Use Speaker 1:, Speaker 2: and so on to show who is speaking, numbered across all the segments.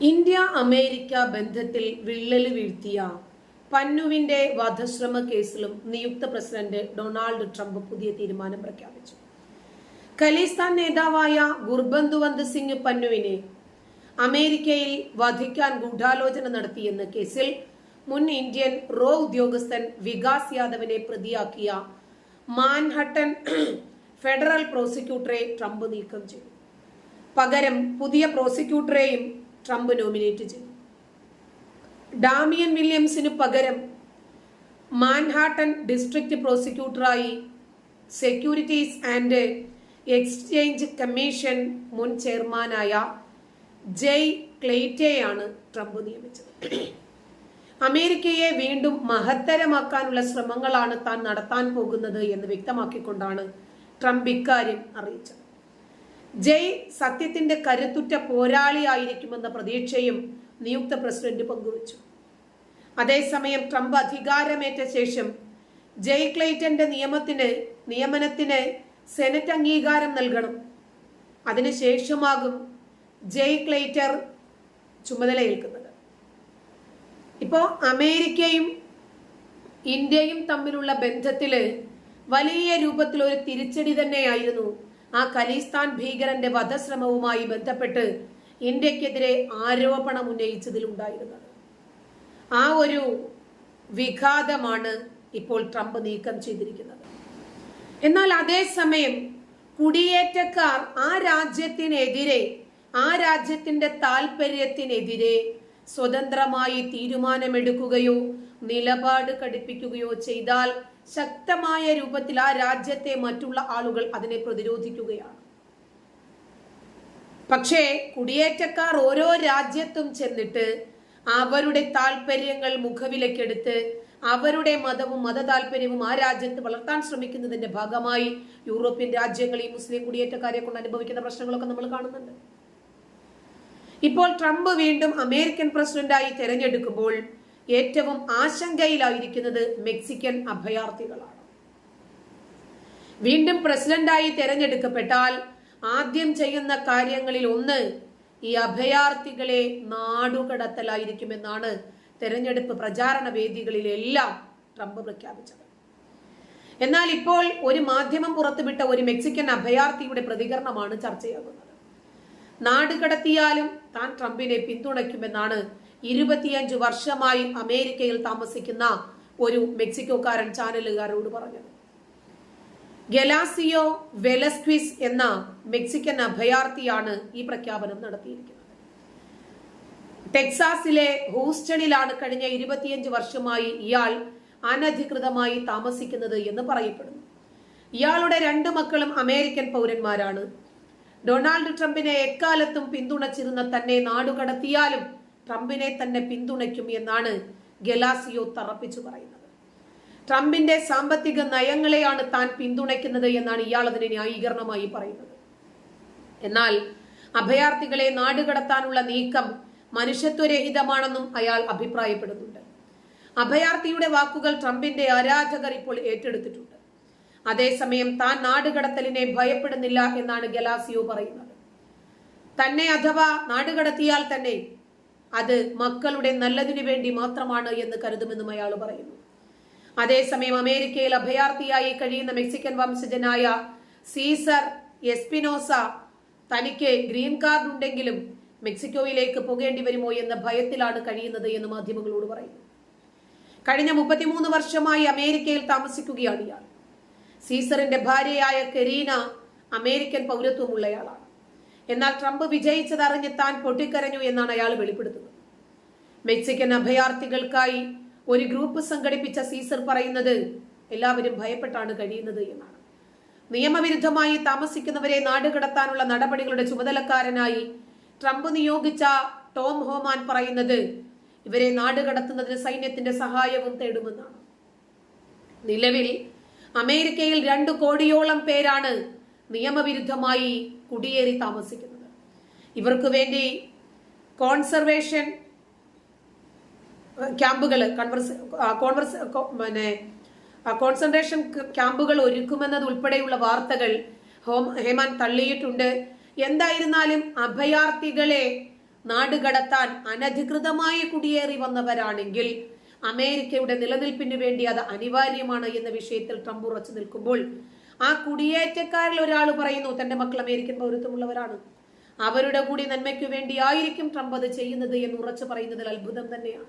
Speaker 1: India America ബന്ധത്തിൽ വിള്ളല് വീഴ്ത്തിയ പന്നുവിന്റെ വധശ്രമ കേസിലും നിയുക്ത പ്രസിഡന്റ് ഡൊണാൾഡ് ട്രംപ് പുതിയ തീരുമാനം പ്രഖ്യാപിച്ചു. ഖലിസ്ഥാൻ നേതാവായ ഗുർബന്തുവന്ത് സിംഗ് പന്നുവിനെ അമേരിക്കയിൽ വധിക്കാൻ ഗൂഢാലോചന നടത്തിയെന്ന കേസിൽ മുൻ ഇന്ത്യൻ റോ ഉദ്യോഗസ്ഥൻ വികാസ് യാദവിനെ പ്രതിയാക്കിയ മാൻഹട്ടൻ ഫെഡറൽ പ്രോസിക്യൂട്ടറെ ട്രംപ് നീക്കം ചെയ്തു. പകരം പുതിയ പ്രോസിക്യൂട്ടറെയും ട്രംപ് നോമിനേറ്റ് ചെയ്തു. ഡാമിയൻ വില്യംസിന് പകരം മാൻഹാട്ടൻ ഡിസ്ട്രിക്ട് പ്രോസിക്യൂട്ടറായി സെക്യൂരിറ്റീസ് ആൻഡ് എക്സ്ചേഞ്ച് കമ്മീഷൻ മുൻ ചെയർമാനായ ജയ് ക്ലെയ്റ്റെയാണ് ട്രംപ് നിയമിച്ചത്. അമേരിക്കയെ വീണ്ടും മഹത്തരമാക്കാനുള്ള ശ്രമങ്ങളാണ് താൻ നടത്താൻ പോകുന്നത് എന്ന് വ്യക്തമാക്കിക്കൊണ്ടാണ് ട്രംപ് ഇക്കാര്യം അറിയിച്ചത്. ജയ് സത്യത്തിന്റെ കരുത്തുറ്റ പോരാളിയായിരിക്കുമെന്ന പ്രതീക്ഷയും നിയുക്ത പ്രസിഡന്റ് പങ്കുവച്ചു. അതേസമയം ട്രംപ് അധികാരമേറ്റ ശേഷം ജയ് ക്ലെയ്റ്റന്റെ നിയമനത്തിന് സെനറ്റ് അംഗീകാരം നൽകണം. അതിനുശേഷമാകും ജയ് ക്ലെയ്റ്റർ ചുമതലയേൽക്കുന്നത്. ഇപ്പോ അമേരിക്കയും ഇന്ത്യയും തമ്മിലുള്ള ബന്ധത്തില് വലിയ രൂപത്തിൽ ഒരു തിരിച്ചടി തന്നെയായിരുന്നു ആ ഖലിസ്ഥാൻ ഭീകരന്റെ വധശ്രമവുമായി ബന്ധപ്പെട്ട് ഇന്ത്യക്കെതിരെ ആരോപണം ഉന്നയിച്ചതിലുണ്ടായിരുന്നത്. ആ ഒരു വിഘാതമാണ് ഇപ്പോൾ ട്രംപ് നീക്കം ചെയ്തിരിക്കുന്നത്. എന്നാൽ അതേസമയം കുടിയേറ്റക്കാർ ആ രാജ്യത്തിന്റെ താല്പര്യത്തിനെതിരെ സ്വതന്ത്രമായി തീരുമാനമെടുക്കുകയോ നിലപാട് ഘടിപ്പിക്കുകയോ ചെയ്താൽ ശക്തമായ രൂപത്തിൽ ആ രാജ്യത്തെ മറ്റുള്ള ആളുകൾ അതിനെ പ്രതിരോധിക്കുകയാണ്. പക്ഷേ കുടിയേറ്റക്കാർ ഓരോ രാജ്യത്തും ചെന്നിട്ട് അവരുടെ താല്പര്യങ്ങൾ മുഖവിലക്കെടുത്ത് അവരുടെ മതവും മത താല്പര്യവും ആ രാജ്യത്ത് വളർത്താൻ ശ്രമിക്കുന്നതിന്റെ ഭാഗമായി യൂറോപ്യൻ രാജ്യങ്ങൾ ഈ മുസ്ലിം കുടിയേറ്റക്കാരെ കൊണ്ട് അനുഭവിക്കുന്ന പ്രശ്നങ്ങളൊക്കെ നമ്മൾ കാണുന്നുണ്ട്. ഇപ്പോൾ ട്രംപ് വീണ്ടും അമേരിക്കൻ പ്രസിഡന്റായി തെരഞ്ഞെടുക്കുമ്പോൾ ഏറ്റവും ആശങ്കയിലായിരിക്കുന്നത് മെക്സിക്കൻ അഭയാർത്ഥികളാണ്. വീണ്ടും പ്രസിഡന്റായി തെരഞ്ഞെടുക്കപ്പെട്ടാൽ ആദ്യം ചെയ്യുന്ന കാര്യങ്ങളിൽ ഒന്ന് ഈ അഭയാർത്ഥികളെ നാടുകടത്തലായിരിക്കുമെന്നാണ് തെരഞ്ഞെടുപ്പ് പ്രചാരണ വേദികളിലെല്ലാം ട്രംപ് പ്രഖ്യാപിച്ചത്. എന്നാൽ ഇപ്പോൾ ഒരു മാധ്യമം പുറത്തുവിട്ട ഒരു മെക്സിക്കൻ അഭയാർത്ഥിയുടെ പ്രതികരണമാണ് ചർച്ചയാകുന്നത്. നാടുകടത്തിയാലും താൻ ട്രംപിനെ പിന്തുണയ്ക്കുമെന്നാണ് 25 വർഷമായി അമേരിക്കയിൽ താമസിക്കുന്ന ഒരു മെക്സിക്കോക്കാരൻ ചാനലുകാരോട് പറഞ്ഞത്. ഗലാസിയോ വെലസ്ക്വിസ് എന്ന മെക്സിക്കൻ അഭയാർത്ഥിയാണ് ഈ പ്രഖ്യാപനം നടത്തിയിരിക്കുന്നത്. ടെക്സാസിലെ ഹൂസ്റ്റണിലാണ് കഴിഞ്ഞ 25 വർഷമായി ഇയാൾ അനധികൃതമായി താമസിക്കുന്നത് എന്ന് പറയപ്പെടുന്നു. ഇയാളുടെ 2 മക്കളും അമേരിക്കൻ പൗരന്മാരാണ്. ഡൊണാൾഡ് ട്രംപിനെ എക്കാലത്തും പിന്തുണച്ചിരുന്ന തന്നെ നാടുകടത്തിയാലും ട്രംപിനെ തന്നെ പിന്തുണയ്ക്കും എന്നാണ് ഗലാസിയോ തറപ്പിച്ചു പറയുന്നത്. ട്രംപിന്റെ സാമ്പത്തിക നയങ്ങളെയാണ് താൻ പിന്തുണയ്ക്കുന്നത് എന്നാണ് ഇയാൾ അതിനെ ന്യായീകരണമായി പറയുന്നത്. എന്നാൽ അഭയാർത്ഥികളെ നാടുകടത്താനുള്ള നീക്കം മനുഷ്യത്വരഹിതമാണെന്നും അയാൾ അഭിപ്രായപ്പെടുന്നുണ്ട്. അഭയാർത്ഥിയുടെ വാക്കുകൾ ട്രംപിന്റെ ആരാധകർ ഇപ്പോൾ ഏറ്റെടുത്തിട്ടുണ്ട്. അതേസമയം താൻ നാടുകടത്തലിനെ ഭയപ്പെടുന്നില്ല എന്നാണ് ഗലാസിയോ പറയുന്നത്. തന്നെ അഥവാ നാടുകടത്തിയാൽ തന്നെ അത് മക്കളുടെ നല്ലതിനു വേണ്ടി മാത്രമാണ് എന്ന് കരുതുമെന്നും അയാൾ പറയുന്നു. അതേസമയം അമേരിക്കയിൽ അഭയാർത്ഥിയായി കഴിയുന്ന മെക്സിക്കൻ വംശജനായ സീസർ എസ്പിനോസ തനിക്ക് ഗ്രീൻ കാർഡ് ഉണ്ടെങ്കിലും മെക്സിക്കോയിലേക്ക് പോകേണ്ടി വരുമോ എന്ന ഭയത്തിലാണ് കഴിയുന്നത് എന്ന് മാധ്യമങ്ങളോട് പറയുന്നു. കഴിഞ്ഞ 33 വർഷമായി അമേരിക്കയിൽ താമസിക്കുകയാണ് ഇയാൾ. സീസറിന്റെ ഭാര്യയായ കരീന അമേരിക്കൻ പൗരത്വമുള്ളയാളാണ്. എന്നാൽ ട്രംപ് വിജയിച്ചതറിഞ്ഞ് താൻ പൊട്ടിക്കരഞ്ഞു എന്നാണ് അയാൾ വെളിപ്പെടുത്തുന്നത്. മെക്സിക്കൻ അഭയാർത്ഥികൾക്കായി ഒരു ഗ്രൂപ്പ് സംഘടിപ്പിച്ച സീസർ പറയുന്നത് എല്ലാവരും ഭയപ്പെട്ടാണ് കഴിയുന്നത് എന്നാണ്. നിയമവിരുദ്ധമായി താമസിക്കുന്നവരെ നാടുകടത്താനുള്ള നടപടികളുടെ ചുമതലക്കാരനായി ട്രംപ് നിയോഗിച്ച ടോം ഹോമാൻ പറയുന്നത് ഇവരെ നാടുകടത്തുന്നതിന് സൈന്യത്തിന്റെ സഹായവും തേടുമെന്നാണ്. നിലവിൽ അമേരിക്കയിൽ 2 കോടിയോളം പേരാണ് നിയമവിരുദ്ധമായി കുടിയേറി താമസിക്കുന്നത്. ഇവർക്ക് വേണ്ടി കോൺസർവേഷൻ ക്യാമ്പുകൾ കോൺസെൻട്രേഷൻ ക്യാമ്പുകൾ ഒരുക്കുമെന്നത് ഉൾപ്പെടെയുള്ള വാർത്തകൾ ഹേമാൻ തള്ളിയിട്ടുണ്ട്. എന്തായിരുന്നാലും അഭയാർത്ഥികളെ നാടുകടത്താൻ അനധികൃതമായി കുടിയേറി വന്നവരാണെങ്കിൽ അമേരിക്കയുടെ നിലനിൽപ്പിന് വേണ്ടി അത് അനിവാര്യമാണ് എന്ന വിഷയത്തിൽ ട്രംപ് ഉറച്ചു നിൽക്കുമ്പോൾ ആ കുടിയേറ്റക്കാരിൽ ഒരാൾ പറയുന്നു തന്റെ മക്കൾ അമേരിക്കൻ പൗരത്വമുള്ളവരാണ്, അവരുടെ കൂടി നന്മയ്ക്കു വേണ്ടിയായിരിക്കും ട്രംപ് അത് ചെയ്യുന്നത് എന്ന് ഉറച്ചു പറയുന്നതിൽ അത്ഭുതം തന്നെയാണ്.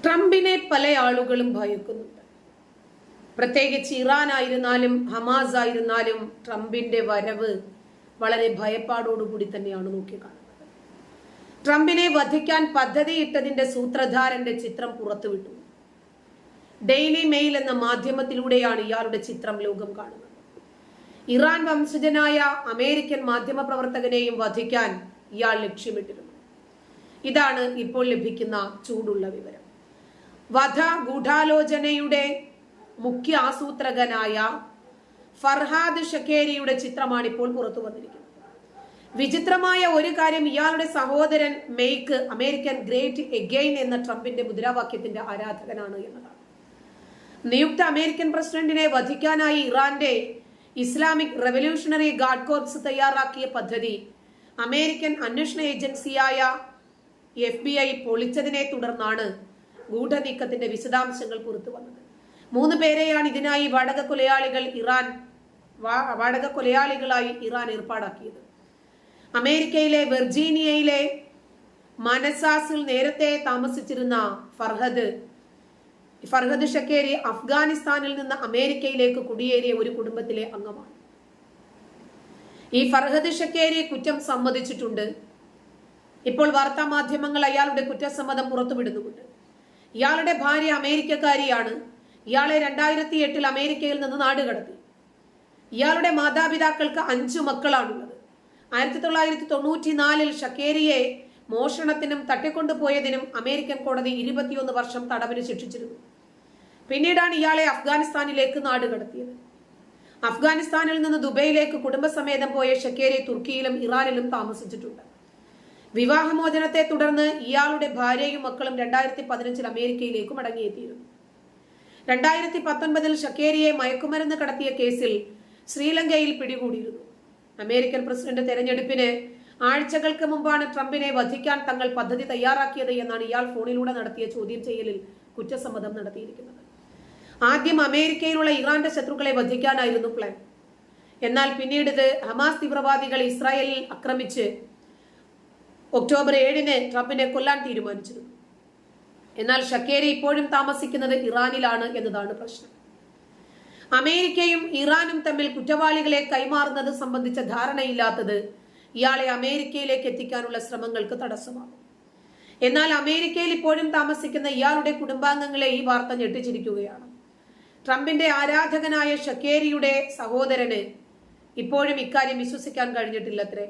Speaker 1: ട്രംപിനെ പല ആളുകളും ഭയക്കുന്നുണ്ട്. പ്രത്യേകിച്ച് ഇറാൻ ആയിരുന്നാലും ഹമാസ് ആയിരുന്നാലും ട്രംപിന്റെ വരവ് വളരെ ഭയപ്പാടോടുകൂടി തന്നെയാണ് നോക്കിക്കാണുന്നത്. ട്രംപിനെ വധിക്കാൻ പദ്ധതിയിട്ടതിന്റെ സൂത്രധാരന്റെ ചിത്രം പുറത്തുവിട്ടു. ഡെയിലി മെയിൽ എന്ന മാധ്യമത്തിലൂടെയാണ് ഇയാളുടെ ചിത്രം ലോകം കാണുന്നത്. ഇറാൻ വംശജനായ അമേരിക്കൻ മാധ്യമ പ്രവർത്തകനെയും വധിക്കാൻ ഇയാൾ ലക്ഷ്യമിട്ടിരുന്നു. ഇതാണ് ഇപ്പോൾ ലഭിക്കുന്ന ചൂടുള്ള വിവരം. വധ ഗൂഢാലോചനയുടെ മുഖ്യ ആസൂത്രകനായ ഫർഹാദ് ഷക്കേരിയുടെ ചിത്രമാണ് ഇപ്പോൾ പുറത്തു വന്നിരിക്കുന്നത്. വിചിത്രമായ ഒരു കാര്യം, ഇയാളുടെ സഹോദരൻ മെയ്ക്ക് അമേരിക്കൻ ഗ്രേറ്റ് എഗെയിൻ എന്ന ട്രംപിന്റെ മുദ്രാവാക്യത്തിന്റെ ആരാധകനാണ് എന്നതാണ്. നിയുക്ത അമേരിക്കൻ പ്രസിഡന്റിനെ വധിക്കാനായി ഇറാന്റെ ഇസ്ലാമിക് റവല്യൂഷണറി ഗാർഡ് കോർപ്സ് തയ്യാറാക്കിയ പദ്ധതി അമേരിക്കൻ അന്വേഷണ ഏജൻസിയായ FBI പൊളിച്ചതിനെ തുടർന്നാണ് ഗൂഢനീക്കത്തിന്റെ വിശദാംശങ്ങൾ പുറത്തു വന്നത്. 3 പേരെയാണ് ഇതിനായി വാടക കൊലയാളികളായി ഇറാൻ ഏർപ്പാടാക്കിയത്. അമേരിക്കയിലെ വെർജീനിയയിലെ മനസാസിൽ നേരത്തെ താമസിച്ചിരുന്ന ഫർഹദ് ഷക്കേരി അഫ്ഗാനിസ്ഥാനിൽ നിന്ന് അമേരിക്കയിലേക്ക് കുടിയേറിയ ഒരു കുടുംബത്തിലെ അംഗമാണ്. ഈ ഫർഹദ് ഷക്കേരി കുറ്റം സമ്മതിച്ചിട്ടുണ്ട്. ഇപ്പോൾ വാർത്താ മാധ്യമങ്ങൾ അയാളുടെ കുറ്റസമ്മതം പുറത്തുവിടുന്നുമുണ്ട്. ഇയാളുടെ ഭാര്യ അമേരിക്കക്കാരിയാണ്. ഇയാളെ 2008 അമേരിക്കയിൽ നിന്ന് നാടുകടത്തി. ഇയാളുടെ മാതാപിതാക്കൾക്ക് 5 മക്കളാണുള്ളത്. 1994 ഷക്കേരിയെ മോഷണത്തിനും തട്ടിക്കൊണ്ടുപോയതിനും അമേരിക്കൻ കോടതി 21 വർഷം തടവിന് ശിക്ഷിച്ചിരുന്നു. പിന്നീടാണ് ഇയാളെ അഫ്ഗാനിസ്ഥാനിലേക്ക് നാടുകടത്തിയത്. അഫ്ഗാനിസ്ഥാനിൽ നിന്ന് ദുബൈയിലേക്ക് കുടുംബസമേതം പോയ ഷക്കേരി തുർക്കിയിലും ഇറാനിലും താമസിച്ചിട്ടുണ്ട്. വിവാഹമോചനത്തെ തുടർന്ന് ഇയാളുടെ ഭാര്യയും മക്കളും 2015 അമേരിക്കയിലേക്ക് മടങ്ങിയെത്തിയിരുന്നു. 2019 ഷക്കേരിയെ മയക്കുമരുന്ന് കടത്തിയ കേസിൽ ശ്രീലങ്കയിൽ പിടികൂടിയിരുന്നു. അമേരിക്കൻ പ്രസിഡന്റ് തെരഞ്ഞെടുപ്പിന് ആഴ്ചകൾക്ക് മുമ്പാണ് ട്രംപിനെ വധിക്കാൻ തങ്ങൾ പദ്ധതി തയ്യാറാക്കിയത് എന്നാണ് ഇയാൾ ഫോണിലൂടെ നടത്തിയ ചോദ്യം ചെയ്യലിൽ കുറ്റസമ്മതം നടത്തിയിരിക്കുന്നത്. ആദ്യം അമേരിക്കയിലുള്ള ഇറാന്റെ ശത്രുക്കളെ വധിക്കാനായിരുന്നു പ്ലാൻ. എന്നാൽ പിന്നീട് ഇത് ഹമാസ് തീവ്രവാദികൾ ഇസ്രായേലിൽ ആക്രമിച്ച് ഒക്ടോബർ 7 ട്രംപിനെ കൊല്ലാൻ തീരുമാനിച്ചിരുന്നു. എന്നാൽ ഷക്കേരി ഇപ്പോഴും താമസിക്കുന്നത് ഇറാനിലാണ് എന്നതാണ് പ്രശ്നം. അമേരിക്കയും ഇറാനും തമ്മിൽ കുറ്റവാളികളെ കൈമാറുന്നത് സംബന്ധിച്ച ധാരണയില്ലാത്തത് ഇയാളെ അമേരിക്കയിലേക്ക് എത്തിക്കാനുള്ള ശ്രമങ്ങൾക്ക് തടസ്സമാകും. എന്നാൽ അമേരിക്കയിൽ ഇപ്പോഴും താമസിക്കുന്ന ഇയാളുടെ കുടുംബാംഗങ്ങളെ ഈ വാർത്ത ഞെട്ടിച്ചിരിക്കുകയാണ്. ട്രംപിന്റെ ആരാധകനായ ഷക്കേരിയുടെ സഹോദരന് ഇപ്പോഴും ഇക്കാര്യം വിശ്വസിക്കാൻ കഴിഞ്ഞിട്ടില്ലത്രേ.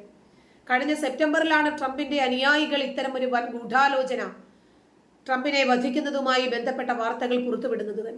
Speaker 1: കഴിഞ്ഞ സെപ്റ്റംബറിലാണ് ട്രംപിന്റെ അനുയായികൾ ഇത്തരം ഒരു വൻ ഗൂഢാലോചന ട്രംപിനെ വധിക്കുന്നതുമായി ബന്ധപ്പെട്ട വാർത്തകൾ പുറത്തുവിടുന്നത് തന്നെ.